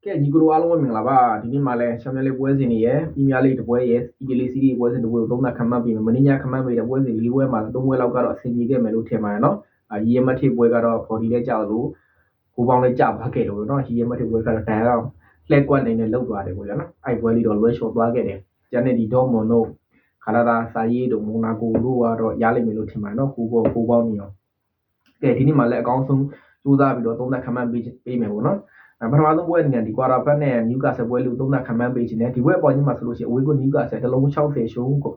cái gì cũng alo mình là ba thì mà lại xem lại bữa gì nè email đi bữa yes email gì bữa gì bữa tôi na khăm bị mình nhá khăm bị bữa gì live mà tôi mới lâu cái đó xin gì cái mình lúc thêm mà nó gì mà thì bữa cái đó có đi để chào luôn cô bảo lấy chào bao cái rồi nó gì mà thì bữa cái đó té không lên quan này lâu quá đấy bữa đó ai bữa đi rồi shop quá cái đấy cho nên đi đâu mà nó khá là sai đồ muốn nào cô luôn rồi giá lên mình lúc thêm mà nó cô bảo nhiều cái thì mà lại con xuống chú ra bị đó tôi na khăm bị mày nó ပထမဆုံးပွဲအနေနဲ့ဒီ quarter back နဲ့ Newcastle ပွဲလို့သုံးသပ်ခံမှန်းပေးခြင်းနဲ့ဒီပွဲပေါ်ကြီးမှာဆိုလို့ရှိရင် away ကို Newcastle တစ်လုံး60ရှုံးကို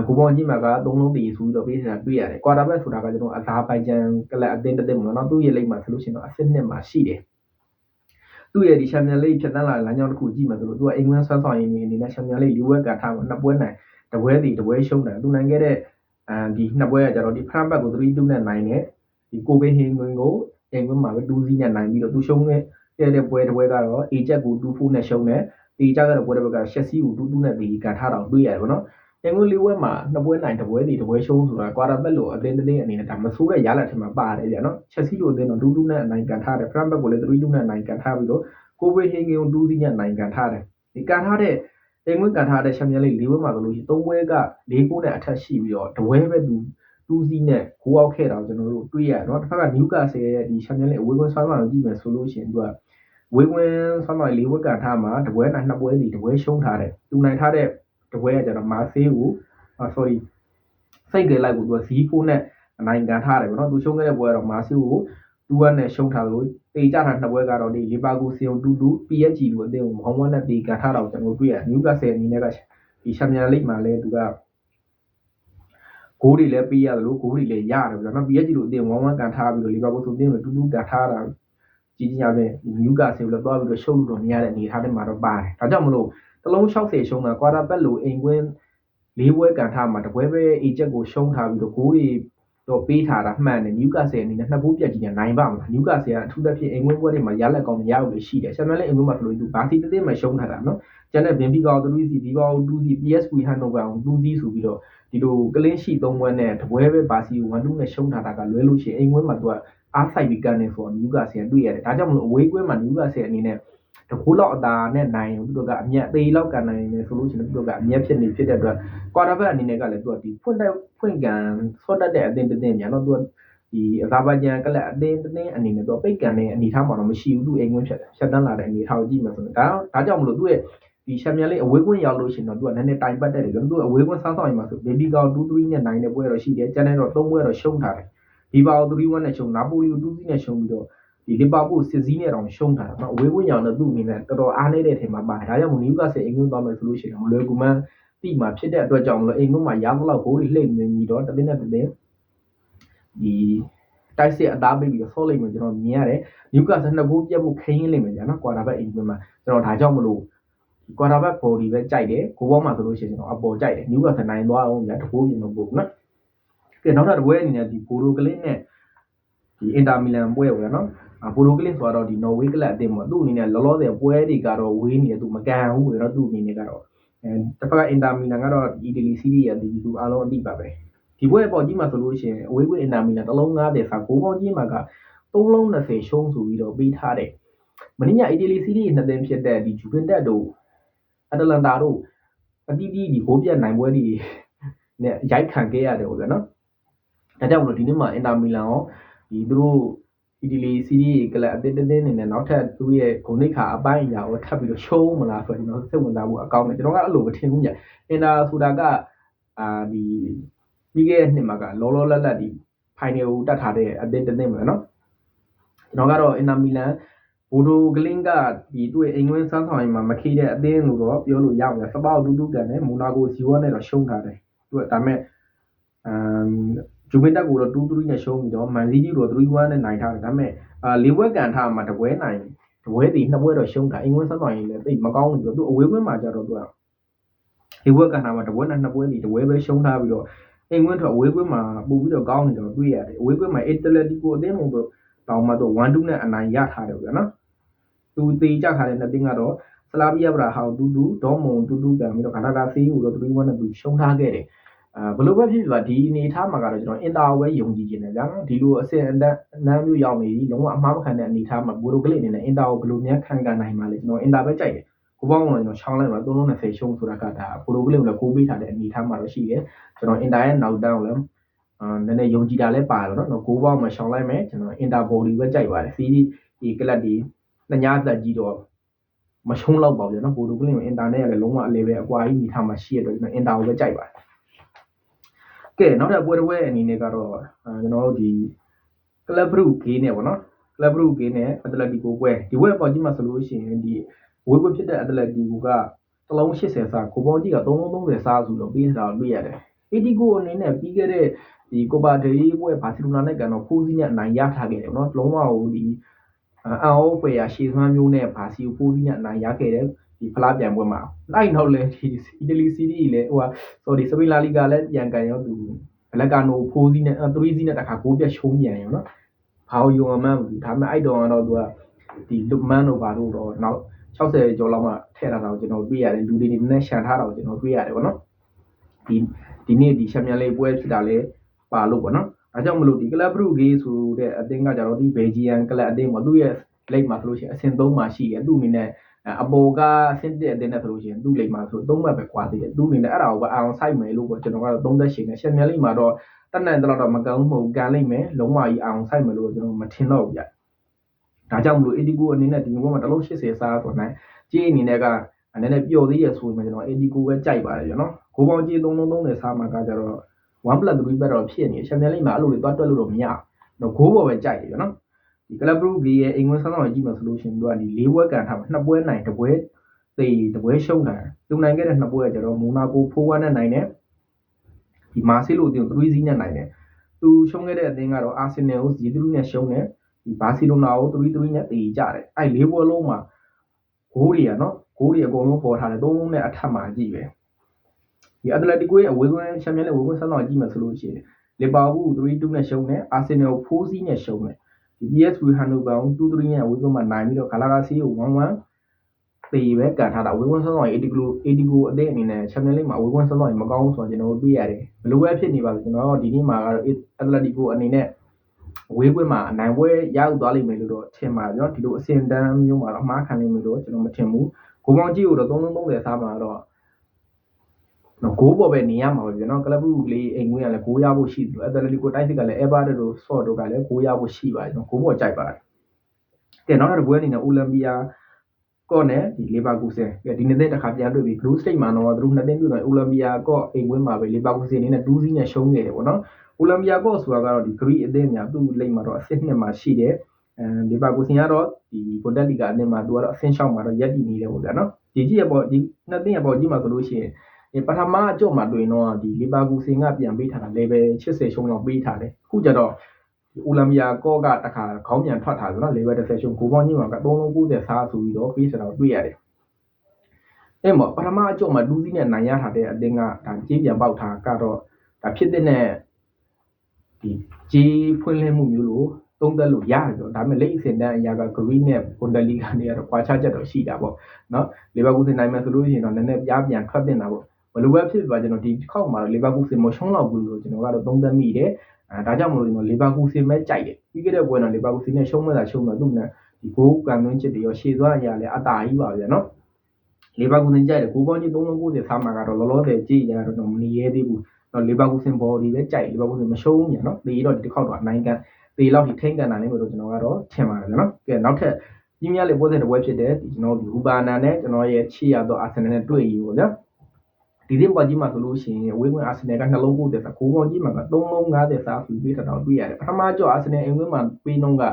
ကိုပေါင်းကြီးမှာက3လုံးတည်ဆိုပြီးတော့ပေးနေတာတွေ့ရတယ် quarter back ဆိုတာကကျွန်တော်အသာပိုင်ချန်ကလပ်အသင်းတစ်သင်းပေါ့နော်သူ့ရဲ့လိမ့်မှာဆိုလို့ရှိရင်တော့အဆင့်2မှာရှိတယ်သူ့ရဲ့ဒီ Champion League ဖြတ်သန်းလာတဲ့လမ်းကြောင်းတစ်ခုကြည့်မှာဆိုလို့သူကအင်္ဂလန်ဆွမ်းဆောင်ရည်အနေနဲ့ Champion League ၄ပွဲကထားမှာ2ပွဲနိုင်တပွဲတည်တပွဲရှုံးတယ်သူနိုင်ခဲ့တဲ့ဒီ2ပွဲကကျတော့ဒီ Frankfurt ကို 3-2 နဲ့နိုင်တယ်ဒီ Copenhagen ကိုအင်္ဂလန်မှာပဲ 2-0 နဲ့နိုင်ပြီးတော့သူရှုံးတဲ့ပွဲတစ်ပွဲကတော့ A ချက်ကို 2-4 နဲ့ရှုံးတယ် A ချက်ကတော့ပွဲတစ်ပွဲက Chelsea ကို 2-2 နဲ့ပြီးကန်ထားတာတွေ့ရတယ်ပေါ့နော်အင်္ဂလန်လေးပွဲမှာ2ပွဲနိုင်တစ်ပွဲတည်တစ်ပွဲရှုံးဆိုတာ quarter back လို့အသင်းတစ်သင်းအနေနဲ့ဒါမဆိုးတဲ့ရလဒ်ထင်မှာပါတယ်ဗျာနော် Chelsea လို့အသင်းတော့ 2-2 နဲ့နိုင်ကန်ထားတယ် Frankfurt ကိုလည်း 3-2 နဲ့နိုင်ကန်ထားပြီးတော့ Copenhagen ကို 2-0 နဲ့နိုင်ကန်ထားတယ်ဒီကန်ထားတဲ့အင်္ဂလန်ကန်ထားတဲ့ Champions League ၄ပွဲမှာဆိုလို့ရှိရင်3ပွဲက4ဂိုးနဲ့အထက်ရှိပြီးတော့တစ်ပွဲပဲသူ2-0နဲ့ဂိုးအောက်ခဲ့တာကျွန်တော်တို့တွေ့ရတယ်เนาะတစ်ဖက်က Newcastle ရဲ့ဒီ Champions League အဝေးကွင်းဆွမ်းဆောင်ကြည့်မယ်ဆိုလို့ရှိရင်သူကဝေးကွင်းဆွမ်းဆောင်4ပွဲကန်ထားမှာတစ်ပွဲနိုင်2ပွဲစီတစ်ပွဲရှုံးထားတယ်သူနိုင်ထားတဲ့တစ်ပွဲကကျတော့မာဆေးကိုsorry စိတ်ကြိုက်လိုက်ကိုသူက 0-4 နဲ့နိုင်ကန်ထားတယ်ဗောနော်သူရှုံးခဲ့တဲ့ပွဲကတော့မာဆေးကို2-1နဲ့ရှုံးထားလို့တေကြတာ2ပွဲကတော့ဒီလီဗာပူးစီယုံ 2-2 PSG လို့အသင်းကို1-1နဲ့တေကန်ထားတာကိုကျွန်တော်တွေ့ရတယ် Newcastle အနေနဲ့ကဒီ Champions League မှာလည်းသူကဂိုးတွေလည်းပေးရတယ်လို့ဂိုးတွေလည်းရတယ်ဗျာနော် PSG လို့အသင်း1-1ကန်ထားပြီးတော့လီဗာပူးဆိုအသင်းကို2-2ကန်ထားတာကြီးကြီးရပဲ Newcastle လည်းသွားပြီးတော့ရှုံးလို့မရတဲ့အနေအထားတွေမှာတော့ပါတယ်ဒါကြောင့်မလို့တလုံး60ရှုံးတာ quarter back လို့အိမ်ကွင်း၄ပွဲကန်ထားမှာတပွဲပဲ A ချက်ကိုရှုံးထားပြီးတော့ဂိုးတွေတော့ပေးထားတာမှန်တယ် Newcastle အနေနဲ့2ဂိုးပြတ်ကြီးနဲ့နိုင်ပါမလား Newcastle ကအထူးသဖြင့်အိမ်ကွင်းပွဲတွေမှာရလက်ကောင်းရအောင်လို့ရှိတယ် Champions League အိမ်ကွင်းမှာဆိုလို့သူဘာစီတစ်သင်းမှရှုံးထားတာနော်ကျန်တဲ့ Benfica ကို3-0 Viva ကို2-0 PSV Eindhoven ကို2-0ဆိုပြီးတော့ဒီလိုကလင်းရှိ3ပွဲနဲ့တပွဲပဲဘာစီကို1-2နဲ့ရှုံးထားတာကလွဲလို့ရှိရင်အိမ်ကွင်းမှာသူကအားဆိုင်ပြီးကန်နေဆိုတော့ Newcastle တွေ့ရတယ်ဒါကြောင့်မလို့အဝေးကွင်းမှာ Newcastle အနေနဲ့တကူလောက်အသာနဲ့နိုင်သူတို့ကအမြတ်သေးလောက်ကန်နိုင်နေဆိုလို့ရှိရင်သူတို့ကအမြတ်ဖြစ်တဲ့အတွက် quarter back အနေနဲ့ကလည်းသူကဒီဖွင့်ကန်ဆော့တတ်တဲ့အသင်းတစ်သင်းညာတော့သူကဒီအဇာဘိုင်ဂျန်ကလပ်အသင်းတစ်သင်းအနေနဲ့သူပိတ်ကန်တဲ့အနေအထားမှာတော့မရှိဘူးသူအိမ်ကွင်းဖြတ်တန်းလာတဲ့အနေအထားကိုကြည့်မှဆိုတော့ဒါကြောင့်မလို့သူ့ရဲ့ဒီ Champions League အဝေးကွင်းရောက်လို့ရှိရင်တော့သူကနည်းနည်းတိုင်ပတ်တဲ့တယ်သူအဝေးကွင်းဆောင်းဆောင်ရင်မှာဆို Baby ကော 2-3 နဲ့နိုင်တဲ့ပွဲတော့ရှိတယ်ကျန်တဲ့တော့3ပွဲတော့ရှုံးထားတယ်ဒီပါကို3-1နဲ့ရှုံးနာပိုလီကို2-0နဲ့ရှုံးပြီးတော့ဒီလီဗာပူးစစ်စည်းနဲ့တောင်ရှုံးထားတာနော်အဝေးကွင်းရောက်တော့သူ့အနေနဲ့တော်တော်အားနည်းတဲ့ထင်မှာပါတယ်ဒါကြောင့်မို့ Newcastle အိမ်ကွင်းသွားမယ်ဆိုလို့ရှိရင်မလွယ်ကူမှန်းတိမှာဖြစ်တဲ့အတွက်ကြောင့်မလို့အိမ်ကွင်းမှာရသလောက်ဂိုးတွေလှိမ့်နေပြီးတော့တစ်သင်းနဲ့တစ်သင်းဒီတိုက်စစ်အသားပေးပြီးတော့ဆော့လိုက်မယ်ကျွန်တော်မြင်ရတယ် Newcastle 2ဂိုးပြတ်ဖို့ခင်းရင်းလိမ့်မယ်ကြာနော် quarter back အိမ်ကွင်းမှာကျွန်တော်ဒါကြောင့်မလို့ quarter back body ပဲကြိုက်တယ်ဂိုးပေါင်းမှာဆိုလို့ရှိရင်ကျွန်တော်အပေါ်ကြိုက်တယ် Newcastle နိုင်သွားအောင်ကြာတဂိုးပြင်တော့ပို့နော်ကဲနောက်ထပ်တစ်ပွဲအနေနဲ့ဒီဘိုလိုကလင်းနဲ့ဒီ Inter Milan ပွဲပေါ့နော်ဘိုလိုကလင်းဆိုတော့ဒီ Norway ကလပ်အသင်းပေါ့သူ့အနေနဲ့လောလောဆယ်ပွဲတွေကတော့ဝေးနေတယ်သူမကန်ဘူးပေါ့နော်သူ့အနေနဲ့ကတော့တစ်ဖက်က Inter Milan ကတော့ Italy Serie A ရဲ့ဒီလူအားလုံးအသိပါပဲဒီပွဲပေါ်ကြီးမှာဆိုလို့ရှိရင်အဝေးကွင်း Inter Milan တစ်လုံး90စာဂိုးပေါင်းကြီးမှာက3လုံး20ရှုံးဆိုပြီးတော့ပေးထားတယ်မင်းညာ Italy Serie A နှစ်သင်းဖြစ်တဲ့ဒီ Juventus တို့ Atalanta တို့အတီးတီးဒီဂိုးပြတ်နိုင်ပွဲတွေနဲ့ရိုက်ခံခဲ့ရတယ်ပေါ့ဗျာနော်ဒါကြောင့်မလို့ဒီနေ့မှာ Inter Milan ရောဒီသူတို့ Italy Serie A ကလပ်အသင်းတစ်သင်းအနေနဲ့နောက်ထပ်သူရဲ့ဂုဏ်သိက္ခာအပိုင်းအရာကိုထပ်ပြီးတော့ရှုံးမလားဆိုတော့ကျွန်တော်စိတ်ဝင်စားဖို့အကောင်းတယ်ကျွန်တော်ကအဲ့လိုမထင်ဘူးည Inter ဆိုတာကဒီပြီးခဲ့တဲ့နှစ်မှာကလောလောလတ်လတ်ဒီ final ကိုတက်ထားတဲ့အသင်းတစ်သင်းပဲเนาะကျွန်တော်ကတော့ Inter Milan ဘိုဒိုကလင်းကဒီသူ့ရဲ့အိမ်ကွင်းစမ်းဆောင်ရင်မှာမခေတဲ့အသင်းလို့တော့ပြောလို့ရအောင်စပောက်တူတူကန်နဲ့မိုနာကို0-1နဲ့တော့ရှုံးထားတယ်သူကဒါပေမဲ့ဂျူဗင်တက်ကိုတော့2-3နဲ့ရှုံးပြီးတော့မန်စီးကြီးကို3-1နဲ့နိုင်ထားတယ်ဒါပေမဲ့၄ပွဲကန်ထားမှာတပွဲနိုင်တပွဲစီ2ပွဲတော့ရှုံးတာအိမ်ကွင်းစမ်းဆောင်ရင်လည်းသိမကောင်းဘူးသူအဝေးကွင်းမှာကြတော့သူက၄ပွဲကန်ထားမှာတပွဲနဲ့2ပွဲစီတပွဲပဲရှုံးထားပြီးတော့အိမ်ကွင်းထွက်အဝေးကွင်းမှာပို့ပြီးတော့ကောင်းနေတော့တွေ့ရတယ်အဝေးကွင်းမှာအက်တလက်တီကိုအသင်းမှုတော့တောင်မှတော့1-2နဲ့အနိုင်ရထားတယ်ဗျာနော်သူတေကြထားတဲ့နှစ်သင်းကတော့စလာဗီယာဘရာဟောင်2-2ဒေါမွန်2-2ကန်ပြီးတော့ကာနာဒါစီကိုတော့3-1နဲ့သူရှုံးထားခဲ့တယ် ဘယ်လိုပဲဖြစ်ဖြစ်ပါဒီအနေထားမှာကတော့ကျွန်တော်အင်တာကိုပဲယုံကြည်ခြင်းတယ်ဗျာနော်ဒီလိုအဆင့်အနမ်းမျိုးရောက်နေပြီလုံးဝအမှားမခံတဲ့အနေထားမှာဘိုလိုကလစ်အနေနဲ့အင်တာကိုဘယ်လိုများခံကန်နိုင်မှာလဲကျွန်တော်အင်တာပဲကြိုက်တယ်ကိုပေါင်းကတော့ကျွန်တော်ချောင်းလိုက်မှာ320ရှုံးဆိုတာကဒါဘိုလိုကလစ်ကိုလည်းကိုပေးထားတဲ့အနေထားမှာတော့ရှိတယ်ကျွန်တော်အင်တာရဲ့နောက်တန်းကိုလည်းနည်းနည်းယုံကြည်တာလည်းပါတယ်နော်ကိုပေါင်းမှာချောင်းလိုက်မယ်ကျွန်တော်အင်တာဘော်ဒီပဲကြိုက်ပါတယ်စီးဒီကလပ်ဒီနှညာသက်ကြီးတော့မရှုံးတော့ပါဘူးနော်ဘိုလိုကလစ်ကိုအင်တာနဲ့လည်းလုံးဝအလေပဲအကွာကြီးညီထားမှာရှိရတော့ကျွန်တော်အင်တာကိုပဲကြိုက်ပါတယ်ကဲနောက်တဲ့ပွဲတစ်ပွဲအနေနဲ့ကတော့ကျွန်တော်တို့ဒီကလပ်ဘရုဂေးနဲ့ပေါ့နော်ကလပ်ဘရုဂေးနဲ့အက်တလက်တီကိုပွဲဒီပွဲပေါ်ကြည့်မှဆိုလို့ရှိရင်ဒီဝေးပွဲဖြစ်တဲ့အက်တလက်တီကိုကတလုံး80စားကိုပေါင်းကြီးက330စားဆိုတော့ပေးတာတွေ့ရတယ်အီတီကိုအနေနဲ့ပြီးခဲ့တဲ့ဒီကိုပါဒေးပွဲဘာစီလိုနာနဲ့ကန်တော့ဖိုးစီးနဲ့အနိုင်ရထားခဲ့တယ်နော်လုံးဝဟိုဒီအော်ပွဲရရှေ့စွမ်းမျိုးနဲ့ဘာစီကိုဖိုးစီးနဲ့အနိုင်ရခဲ့တယ်ဒီဖလားပြန်ပွဲမှာလိုက်နောက်လဲဒီအီတလီစီးရီးလဲဟိုsorry စပိန်လာလီဂါလည်းပြန်ကန်ရောသူဘလက်ကာနို4စီးနဲ့3စီးနဲ့တခါ6ပြတ်ရှုံးပြန်ရောနော်ဘာလို့ယုံမှန်းဘူးဒါပေမဲ့အဲ့တော့ကတော့သူကဒီလုမန်တို့ဘာတို့တော့နောက်60ကျော်လောက်မှထည့်လာတာကိုကျွန်တော်တွေ့ရတယ်လူတွေနဲ့ရှန်ထားတာကိုကျွန်တော်တွေ့ရတယ်ပေါ့နော်ဒီနေ့ဒီချန်ပီယံလိပွဲဖြစ်တာလဲပါလို့ပေါ့နော်ဒါကြောင့်မလို့ဒီကလပ်ဘရုဂေးဆိုတဲ့အသင်းကကြတော့ဒီဘယ်ဂျီယန်ကလပ်အသင်းပေါ့သူ့ရဲ့လိပ်မှာဆိုလို့ရှိရင်အဆင့်3မှာရှိတယ်သူ့အနေနဲ့အပေါ်ကအဆင့်1အသင်းနဲ့ဆိုလို့ရှိရင်သူ့လိပ်မှာဆို3မှတ်ပဲကွာသေးတယ်သူ့အနေနဲ့အဲ့ဒါကိုပဲအောင်ဆိုင်မယ်လို့ပေါ့ကျွန်တော်ကတော့သုံးသက်ရှင်နေချန်ပီယံလိမှာတော့တက်နိုင်တော့မကောင်းဘူးကန်လိမ့်မယ်လုံးဝကြီးအောင်ဆိုင်မယ်လို့ကျွန်တော်မထင်တော့ဘူးဗျဒါကြောင့်မလို့အေဒီကိုအနေနဲ့ဒီဘက်မှာတလုံး80စားဆိုနိုင်ကြေးအနေနဲ့ကနည်းနည်းပျော်သေးရဆိုရင်ကျွန်တော်အေဒီကိုပဲကြိုက်ပါတယ်ဗျနော်ကိုပေါင်းကြေး330စားမှာကကြတော့1+3 ဘက်တော့ဖြစ်နေချန်ပီယံလိမှာအဲ့လိုတွေတွတ်တွက်လို့တော့မရဘူးဂိုးပေါ်ပဲကြိုက်တယ်ဗျနော်ဒီကလပ်ဘရုဂေးရဲ့အိမ်ဝင်ဆန်းဆောင်ကြည့်မှဆိုလို့ရှိရင်သူကဒီ၄ပွဲကန်ထားမှာ2ပွဲနိုင်1ပွဲသေ1ပွဲရှုံးတာသူနိုင်ခဲ့တဲ့2ပွဲကကျတော့မိုနာကို4-1နဲ့နိုင်တယ်ဒီမာဆီလိုအသင်းကို3-0နဲ့နိုင်တယ်သူရှုံးခဲ့တဲ့အသင်းကတော့အာဆင်နယ်ကို0-3နဲ့ရှုံးတယ်ဒီဘာစီလိုနာကို3-3နဲ့သေကြတယ်အဲ့၄ပွဲလုံးမှာဂိုးတွေနော်ဂိုးတွေအကုန်လုံးပေါ်ထားတယ်3-3နဲ့အထက်မှာကြည့်ပဲဒီအက်တလက်တီကိုရဲ့အဝေးကွင်းချန်ပီယံလိဝေးကွင်းဆန်းဆောင်ကြည့်မှဆိုလို့ရှိရင်လီဗာပူး3-2နဲ့ရှုံးတယ်အာဆင်နယ်ကို4-0နဲ့ရှုံးတယ်ဒီ PSV ဟန်နိုဗာကို2-3နဲ့ဝေးကွင်းမှာနိုင်ပြီးတော့ဂလာဂါစီကို1-1သေပဲကန်ထားတာဝေးကွင်းဆန်းဆောင်အေဒီကိုအသင်းအနေနဲ့ချန်ပီယံလိမှာဝေးကွင်းဆန်းဆောင်မကောင်းဘူးဆိုတော့ကျွန်တော်တို့တွေ့ရတယ်ဘယ်လိုပဲဖြစ်နေပါစေကျွန်တော်တို့ဒီနေ့မှာကတော့အက်တလက်တီကိုအနေနဲ့ဝေးကွင်းမှာအနိုင်ပွဲရောက်သွားလိမ့်မယ်လို့တော့ထင်ပါတယ်เนาะဒီလိုအစင်တန်းမျိုးမှာတော့အမှားခံနိုင်မယ်လို့ကျွန်တော်မထင်ဘူးဂိုးပေါင်းကြီးကိုတော့330စားမှာတော့နော်ဂိုးပေါ်ပဲနေရမှာပဲဗျာနော်ကလပ်ဘူးလေးအိမ်ဝင်ကလည်းဂိုးရဖို့ရှိတယ်အက်တလက်တီကိုတိုက်စစ်ကလည်း Everton တို့ Sport တို့ကလည်းဂိုးရဖို့ရှိပါတယ်ကျွန်တော်ဂိုးပေါ်ကြိုက်ပါတယ်ကဲနောက်တစ်ပွဲအနေနဲ့အိုလံပီယာကော့နဲ့ဒီလီဗာပူးဆန်ဒီနေ့တစ်ခါပြန်တွေ့ပြီး Blue State မှာတော့သူတို့နှစ်သင်းတွေ့တယ်အိုလံပီယာကော့အိမ်ဝင်မှာပဲလီဗာပူးဆန်အနေနဲ့2-0နဲ့ရှုံးခဲ့တယ်ပေါ့နော်အိုလံပီယာကော့ဆိုတာကတော့ဒီဂရိအသင်းများသူ့လိမ့်မှာတော့အဆင့်2မှာရှိတယ်လီဗာပူးဆန်ကတော့ဒီဘွန်ဒက်လီဂါအသင်းမှာသူကတော့အဆင့်6မှာတော့ရပ်တည်နေတယ်ပေါ့ဗျာနော်ဒီကြည့်ရပေါ့ဒီနှစ်သင်းရပေါ့ကြည့်မှာဆိုလို့ရှိရင်ပထမအကြော့မှာတွေ့တော့ဒီလီဗာပူးဆန်ကပြန်ပေးထားတာ level 80ရှုံးတော့ပေးထားတယ်ခုကျတော့အိုလံပီယာကော့ကတခါခေါင်းပြန်ထွက်ထားတယ်နော် level 10ရှုံးဂိုးပေါင်းကြီးမှာက390စားဆိုပြီးတော့ပေးစတာကိုတွေ့ရတယ်အဲ့မှာပထမအကြော့မှာ2စီးနဲ့နိုင်ရထားတဲ့အသင်းကဒါကြေးပြန်ပေါက်ထားကတော့ဒါဖြစ်တဲ့နဲ့ဒီကြေးဖွင့်လှစ်မှုမျိုးလို့သုံးသက်လို့ရတယ်ဆိုတော့ဒါပေမဲ့လိမ့်အစင်တန်းအရာကဂရီးနဲ့ဘွန်ဒလီဂါတွေကတော့ကွာခြားချက်တော့ရှိတာပေါ့နော်လီဗာပူးဆန်နိုင်မယ်ဆိုလို့ရှိရင်တော့နည်းနည်းပြားပြန်ထွက်တင်တာပေါ့ဘယ်လိုပဲဖြစ်သွားကျွန်တော်ဒီတစ်ခေါက်မှာလီဗာပူးဆန်မရှုံးတော့ဘူးလို့ကျွန်တော်ကတော့သုံးသပ်မိတယ်ဒါကြောင့်မလို့ကျွန်တော်လီဗာပူးဆန်ပဲကြိုက်တယ်ပြီးခဲ့တဲ့ပွဲတော့လီဗာပူးဆန်နဲ့ရှုံးမဲ့တာရှုံးတော့သူ့နဲ့ဒီဂိုးကန်သွင်းချစ်တွေရောရှေ့သွားအရာလည်းအတားကြီးပါဗျာနော်လီဗာပူးဆန်ကြိုက်တယ်ဂိုးပေါင်းကြီး390စားမှာကတော့လောလောဆယ်ကြည့်ရတော့မနေရဲသေးဘူးတော့လီဗာပူးဆန်ဘော်ဒီပဲကြိုက်လီဗာပူးဆန်မရှုံးဘူးညာနော်ဒီတော့ဒီတစ်ခေါက်တော့အနိုင်ကန်ဒီလောက်ထိထိန်းကန်နိုင်လိမ့်မယ်လို့ကျွန်တော်ကတော့ထင်ပါတယ်နော်ကဲနောက်ထပ်ပြင်းပြလေးပွဲစဉ်တစ်ပွဲဖြစ်တဲ့ဒီကျွန်တော်ဒီဟူဘာနာနဲ့ကျွန်တော်ရဲ့ချီရတော့အာဆင်နယ်နဲ့တွေ့ရပေါ့နော်ဒီदिनပေါ်ကြီးမှာဆိုလို့ရှိရင်ဝေးဝင်အာဆင်နယ်ကနှလုံး90စားဂိုးပေါင်းကြီးမှာက3လုံး90စားပြီးပေးတော့တွေ့ရတယ်ပထမကြော့အာဆင်နယ်အင်္ဂလိပ်မှာပေးနှုန်းက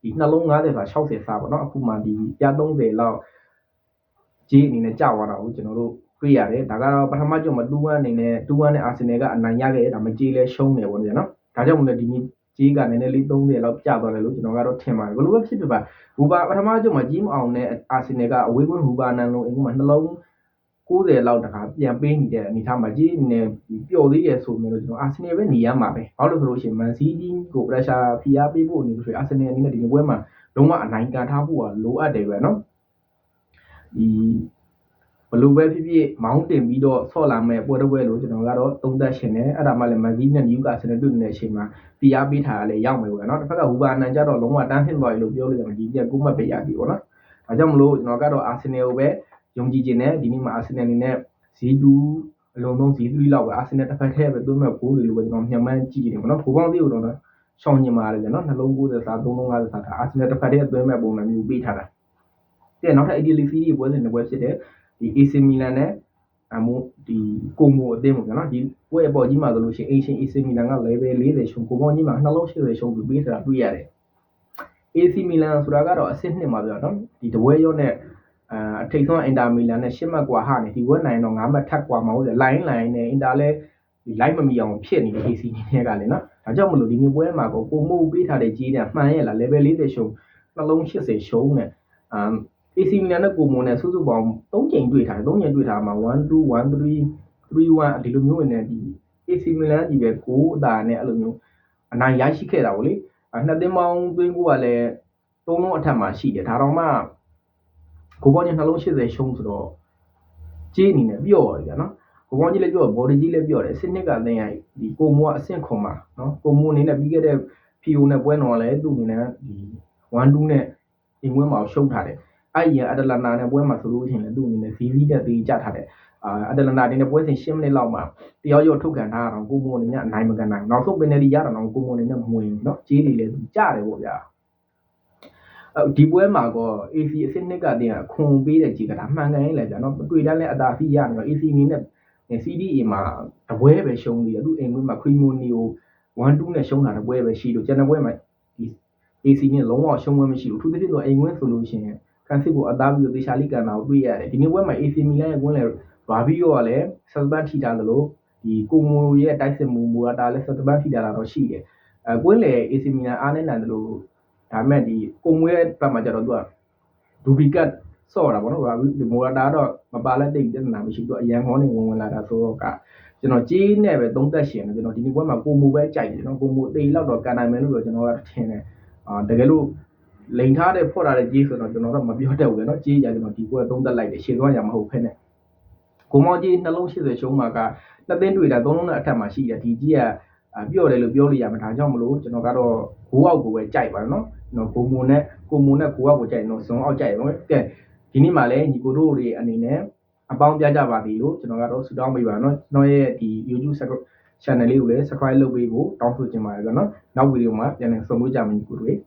ဒီနှလုံး90စား60စားပေါ့နော်အခုမှဒီပြ30လောက်ကြီးအနေနဲ့ကြာသွားတာကိုကျွန်တော်တို့တွေ့ရတယ်ဒါကတော့ပထမကြော့မှာ2-1အနေနဲ့2-1နဲ့အာဆင်နယ်ကအနိုင်ရခဲ့တယ်ဒါမှကြီးလဲရှုံးတယ်ပေါ့နော်ဒါကြောင့်မလို့ဒီနေ့ကြီးကနည်းနည်းလေး30လောက်ကျသွားတယ်လို့ကျွန်တော်ကတော့ထင်ပါတယ်ဘယ်လိုပဲဖြစ်ဖြစ်ပါဟူဘာပထမကြော့မှာကြီးမအောင်တဲ့အာဆင်နယ်ကအဝေးကွင်းဟူဘာနန်လုံးအင်္ဂလိပ်မှာနှလုံး90လောက်တခါပြန်ပေးနေတဲ့အနေထားမှာကြီးနေပျော်သေးတယ်ဆိုမျိုးလို့ကျွန်တော်အာဆင်နယ်ပဲနေရမှာပဲဘာလို့လဲဆိုလို့ရှိရင်မန်စီးတီးကို pressure ဖိအားပေးဖို့အနေလို့ဆိုရင်အာဆင်နယ်အနေနဲ့ဒီပွဲမှာလုံးဝအနိုင်ကန်ထားဖို့ကလိုအပ်တယ်ပဲเนาะဒီ ဘလူပဲဖြစ်ဖြစ်မောင်းတင်ပြီးတော့ဆော့လာမဲ့ပွဲတစ်ပွဲလို့ကျွန်တော်ကတော့သုံးသပ်ရှင်တယ်အဲ့ဒါမှလည်းမန်စီးနဲ့နယူကာဆယ်နဲ့တွေ့နေတဲ့အချိန်မှာဖိအားပေးထားရလဲရောက်မယ်ပေါ့နော်တစ်ဖက်ကဟူဘာနန်ကြတော့လုံးဝတန်းထင်းသွားပြီလို့ပြောလို့ရတယ်ဒီပြက်9မှတ်ပဲရပြီပေါ့နော်ဒါကြောင့်မလို့ကျွန်တော်ကတော့အာဆင်နယ်ကိုပဲယုံကြည်ခြင်းနဲ့ဒီနေ့မှာအာဆင်နယ်အနေနဲ့Z2အလုံးလုံး Z3 လောက်ပဲအာဆင်နယ်တစ်ဖက်ထဲပဲသွင်းမဲ့9တွေလို့ပဲကျွန်တော်မျှမှန်းကြည့်နေတယ်ပေါ့နော်ကိုပေါင်းသေးကိုတော့ရှောင်းညင်ပါတယ်ဗျနော်နှလုံး90စာ3လုံး50စာအာဆင်နယ်တစ်ဖက်ထဲသွင်းမဲ့ပုံစံမျိုးပေးထားတာတဲ့နောက်ထပ် Italy Serie ပွဲစဉ်တစ်ပွဲဖြစ်တဲ့ဒီ AC Milan နဲ့ဒီကိုမိုအသင်းပေါ့နော်ဒီပွဲအပေါ်ကြီးမှာဆိုလို့ရှိရင် Asian AC Milan က level 40ရှုံးကိုပေါင်းကြီးမှာနှလုံး80ရှုံးပြီးပေးထားတာတွေ့ရတယ် AC Milan ဆိုတာကတော့အဆင့်2မှာပြောနော်ဒီတပွဲရောနဲ့အထိတ်ဆုံး Inter Milan နဲ့10မှတ်กว่าဟာနေဒီပွဲနိုင်တော့9မှတ်ထပ်กว่าမှာဟုတ်တယ်လိုင်းနဲ့ Inter လဲဒီ line မမီအောင်ဖြစ်နေတဲ့ AC နဲ့ကလည်းနော်ဒါကြောင့်မလို့ဒီနေ့ပွဲမှာကိုမိုပေးထားတဲ့ကြီးတဲ့မှန်ရဲ့လား level 40ရှုံးနှလုံး80ရှုံးနဲ့ AC Milan နဲ့ကိုမိုနဲ့စုစုပေါင်း3ချိန်တွေ့ထားတယ်3ချိန်တွေ့ထားမှာ1 2 1 3 3 1ဒီလိုမျိုးဝင်နေဒီ AC Milan ကြီးပဲ6အသာနဲ့အဲ့လိုမျိုးအနိုင်ရရှိခဲ့တာဗောလေနှစ်သင်းပေါင်းသွင်းကိုကလည်း3လုံးအထက်မှာရှိတယ်ဒါတော့မှကိုပေါင်းကြီးနှလုံး80ရှုံးဆိုတော့ကြီးအနေနဲ့ပြော့ရတယ်ဗျာနော်ကိုပေါင်းကြီးလည်းပြော့ body ကြီးလည်းပြော့တယ်စစ်နှစ်ကအသိရင်ဒီကိုမိုကအဆင့်ခွန်မှာနော်ကိုမိုအနေနဲ့ပြီးခဲ့တဲ့ PO နဲ့ပွဲတော်ကလည်းသူ့အနေနဲ့ဒီ1 2နဲ့အိမ်ဝင်းမှာရှုံးထားတယ်အဲ့ရအတလန်နာနဲ့ပွဲမှာဆိုလို့ရှိရင်လည်းသူ့အနေနဲ့ VV တက်သေးကြထားတယ်အတလန်နာတင်းနဲ့ပွဲစဉ်10မိနစ်လောက်မှာတယောက်ရောထုတ်ကန်ထားတာတော့ကိုမိုအနေနဲ့အနိုင်မကန်နိုင်နောက်ဆုံးပင်နယ်တီရတာတော့ကိုမိုအနေနဲ့မဝင်ဘူးเนาะကြေးတွေလည်းသူကြတယ်ပေါ့ဗျာဒီပွဲမှာကော AC အစစ်နှစ်ကတင်အခွန်ပေးတဲ့ကြီးကဒါမှန်ကန်ရင်လည်းဗျာเนาะတွေ့တိုင်းလည်းအသာစီးရနေတော့ AC အနေနဲ့ CDA မှာတပွဲပဲရှုံးသေးတယ်သူအိမ်ဝင်းမှာ Cremonio 1 2နဲ့ရှုံးတာတပွဲပဲရှိလို့ကျန်တဲ့ပွဲမှာဒီ AC နဲ့လုံးဝရှုံးပွဲမရှိဘူးသူတစ်ဖြစ်ဆိုအိမ်ဝင်းဆိုလို့ရှိရင်ကန်စစ်ကိုအသားပြီးတေချာလီကန်တာကိုတွေ့ရတယ်ဒီနေ့ပွဲမှာ AC Milan ရဲ့ကွင်းလေရာဘီယိုကလည်းဆက်စပန်ထိထားတယ်လို့ဒီကိုမိုရဲ့တိုက်စစ်မှုမူရာတာလည်းဆက်စပန်ထိထားတာတော့ရှိတယ်ကွင်းလေ AC Milan အားနေနိုင်တယ်လို့ဒါမဲ့ဒီကိုမိုရဲ့ဘက်မှာကျတော့သူကဒူဘီကတ်ဆော့တာပေါ့နော်ရာဘီမိုရာတာတော့မပါလက်တိတ်ပြဿနာမရှိဘူးအရန်ခေါင်းနေဝင်လာတာဆိုတော့ကကျွန်တော်ကြီးနဲ့ပဲသုံးသက်ရှင်တယ်ကျွန်တော်ဒီနေ့ပွဲမှာကိုမိုပဲကြိုက်တယ်နော်ကိုမိုတေးလောက်တော့ကန်နိုင်မယ်လို့တော့ကျွန်တော်ကထင်တယ်တကယ်လို့လိန်ထားတဲ့ဖော့ထားတဲ့ကြီးဆိုတော့ကျွန်တော်တော့မပြောတတ်ဘူးเนาะကြီးရကျွန်တော်ဒီပွဲသုံးသက်လိုက်တယ်ရှေ့သွားရမဟုတ်ဖ ೇನೆ ကိုမောင်ကြီးနှလုံး80ရှုံးမှာကနှစ်သိန်းတွေ့တာ3လုံးနဲ့အထက်မှာရှိတယ်ဒီကြီးကပြော့တယ်လို့ပြောလို့ရမှာဒါကြောင့်မလို့ကျွန်တော်ကတော့ဂိုးအောက်ကိုပဲကြိုက်ပါတယ်เนาะကျွန်တော်ကိုမိုနဲ့ဂိုးအောက်ကိုကြိုက်တော့ဇွန်အောက်ကြိုက်တယ်ကဲဒီနေ့မှလည်းညီကိုတို့တွေအနေနဲ့အပေါင်းပြကြပါသည်လို့ကျွန်တော်ကတော့ဆုတောင်းပေးပါเนาะကျွန်တော်ရဲ့ဒီ YouTube channel လေးကိုလည်း subscribe လုပ်ပေးဖို့တောင်းဆိုချင်ပါတယ်ဗျာเนาะနောက်ဗီဒီယိုမှာပြန်လည်ဆုံတွေ့ကြမယ်ညီကိုတို့